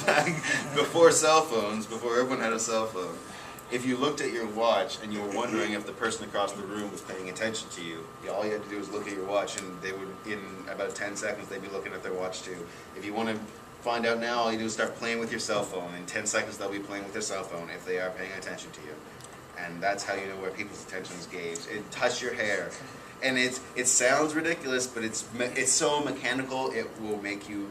back before cell phones, before everyone had a cell phone, if you looked at your watch and you were wondering if the person across the room was paying attention to you, all you had to do was look at your watch, and they would, in about 10 seconds, they'd be looking at their watch too. If you want to find out now, all you do is start playing with your cell phone. In 10 seconds, they'll be playing with their cell phone if they are paying attention to you. And that's how you know where people's attention is gauged. It touch your hair. And it sounds ridiculous, but it's so mechanical, it will make you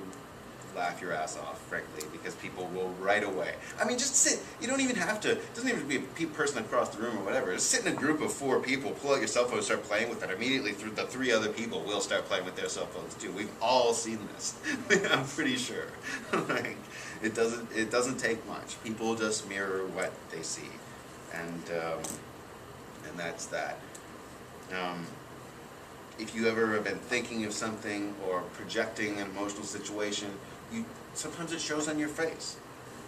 laugh your ass off, frankly, because people will right away. I mean, just sit. You don't even have to. It doesn't even have to be a person across the room or whatever. Just sit in a group of 4 people, pull out your cell phone, and start playing with it. Immediately, through the 3 other people will start playing with their cell phones too. We've all seen this. I'm pretty sure. Like, it doesn't take much. People just mirror what they see, and that's that. If you ever have been thinking of something or projecting an emotional situation, sometimes it shows on your face.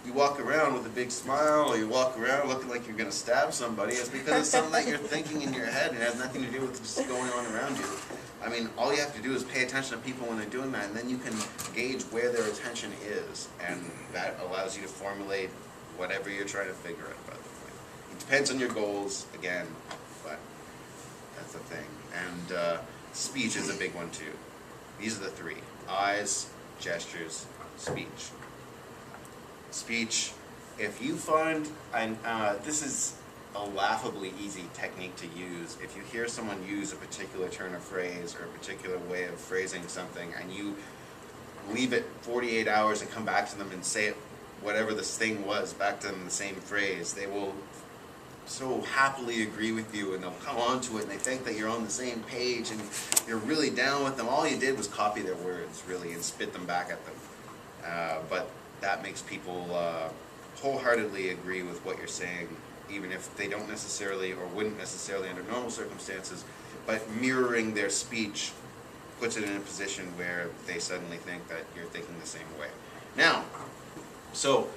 You walk around with a big smile, or you walk around looking like you're going to stab somebody. It's because it's something that you're thinking in your head and it has nothing to do with just going on around you. I mean, all you have to do is pay attention to people when they're doing that, and then you can gauge where their attention is, and that allows you to formulate whatever you're trying to figure out, by the way. It depends on your goals, again, but that's the thing. And speech is a big one too. These are the 3: eyes, gestures, speech. Speech, if you find, and this is a laughably easy technique to use, if you hear someone use a particular turn of phrase or a particular way of phrasing something, and you leave it 48 hours and come back to them and say it, whatever this thing was, back to them in the same phrase, they will so happily agree with you, and they'll come on to it, and they think that you're on the same page and you're really down with them. All you did was copy their words, really, and spit them back at them. But that makes people wholeheartedly agree with what you're saying, even if they don't necessarily or wouldn't necessarily under normal circumstances. But mirroring their speech puts it in a position where they suddenly think that you're thinking the same way. Now, so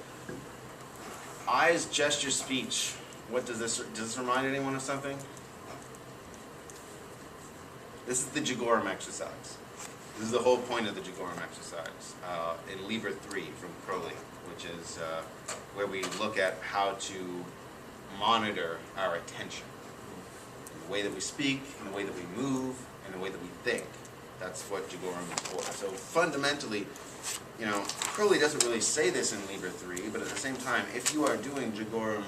eyes, gesture, speech. What does this remind anyone of something? This is the Jagoram exercise. This is the whole point of the Jagoram exercise in Liber 3 from Crowley, which is where we look at how to monitor our attention. The way that we speak, and the way that we move, and the way that we think. That's what Jagoram is for. So fundamentally, you know, Crowley doesn't really say this in Liber 3, but at the same time, if you are doing Jagoram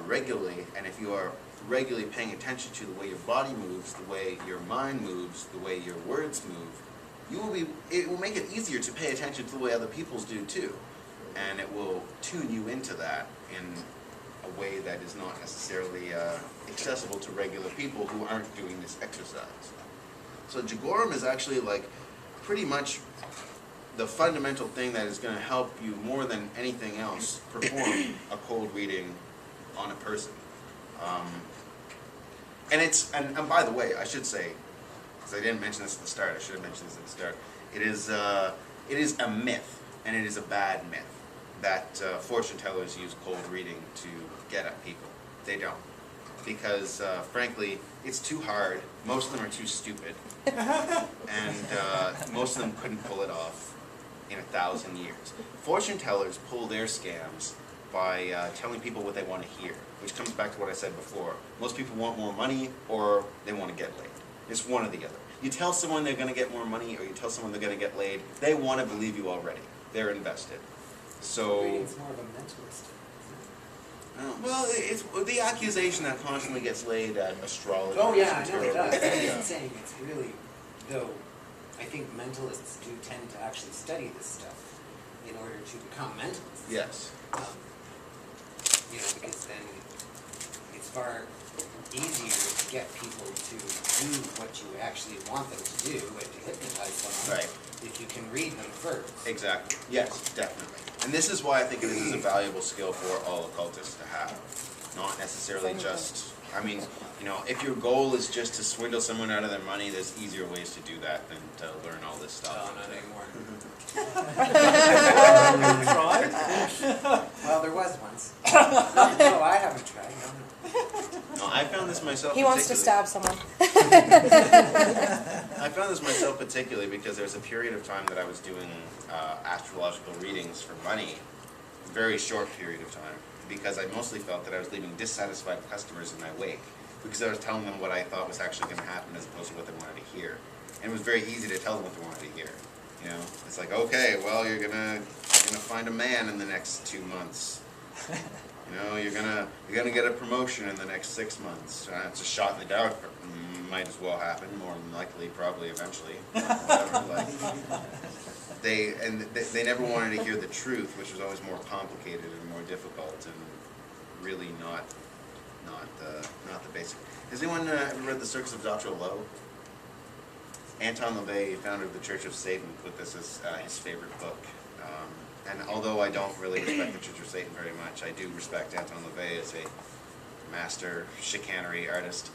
regularly, and if you are regularly paying attention to the way your body moves, the way your mind moves, the way your words move, it will make it easier to pay attention to the way other people's do too, and it will tune you into that in a way that is not necessarily accessible to regular people who aren't doing this exercise. So Jagoram is actually like pretty much the fundamental thing that is going to help you more than anything else perform a cold reading on a person. And by the way, I should say, because I didn't mention this at the start, I should have mentioned this at the start, it is a myth, and it is a bad myth, that fortune tellers use cold reading to get at people. They don't. Because, frankly, it's too hard. Most of them are too stupid. And most of them couldn't pull it off in 1,000 years. Fortune tellers pull their scams by telling people what they want to hear, which comes back to what I said before. Most people want more money, or they want to get laid. It's one or the other. You tell someone they're going to get more money, or you tell someone they're going to get laid, they want to believe you already. They're invested. So Reading's more of a mentalist. well, it's the accusation that constantly gets laid at astrologers. Oh yeah, I know it and does. tarot. I'm just saying it's really, though, I think mentalists do tend to actually study this stuff in order to become mentalists. Yes. You know, because then it's far easier to get people to do what you actually want them to do and to hypnotize them Right. if you can read them first. Exactly. Yes, definitely. And this is why I think it is a valuable skill for all occultists to have. Not necessarily just, I mean, you know, if your goal is just to swindle someone out of their money, there's easier ways to do that than to learn all this stuff. Oh, not anymore. Tried? Well, there was once. No, I haven't tried. No. No, I found this myself. He wants to particularly. stab someone. I found this myself particularly because there was a period of time that I was doing astrological readings for money, a very short period of time, because I mostly felt that I was leaving dissatisfied customers in my wake, because I was telling them what I thought was actually going to happen as opposed to what they wanted to hear. And it was very easy to tell them what they wanted to hear. You know, it's like, okay, well, you're gonna find a man in the next 2 months. You know, you're gonna get a promotion in the next 6 months. It's a shot in the dark. Might as well happen. More than likely, probably eventually. Like, they never wanted to hear the truth, which was always more complicated and more difficult, and really not the basic. Has anyone ever read The Circus of Dr. Lowe? Anton LaVey, founder of the Church of Satan, put this as his favorite book. And although I don't really respect the Church of Satan very much, I do respect Anton LaVey as a master chicanery artist.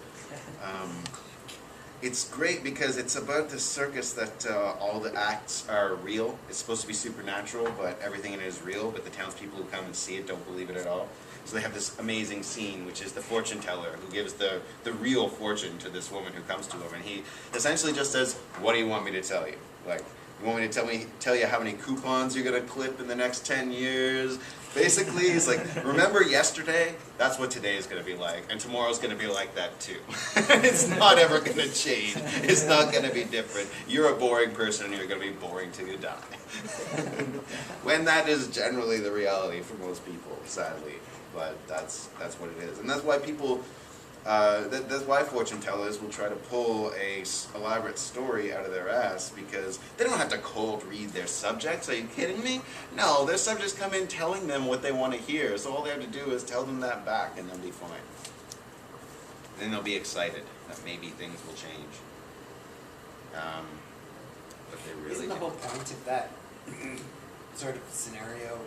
It's great because it's about this circus that all the acts are real. It's supposed to be supernatural, but everything in it is real, but the townspeople who come and see it don't believe it at all. So they have this amazing scene, which is the fortune teller who gives the real fortune to this woman who comes to him, and he essentially just says, "What do you want me to tell you? Like, you want me to tell you how many coupons you're gonna clip in the next 10 years?" Basically, he's like, "Remember yesterday? That's what today is gonna be like, and tomorrow's gonna be like that too." It's not ever gonna change. It's not gonna be different. You're a boring person, and you're gonna be boring till you die. When that is generally the reality for most people, sadly. But that's what it is, and that's why people, that's why fortune tellers will try to pull a elaborate story out of their ass, because they don't have to cold read their subjects. Are you kidding me? No, their subjects come in telling them what they want to hear, so all they have to do is tell them that back, and they'll be fine. Then they'll be excited that maybe things will change. But they really Isn't the don't. whole point of that sort of scenario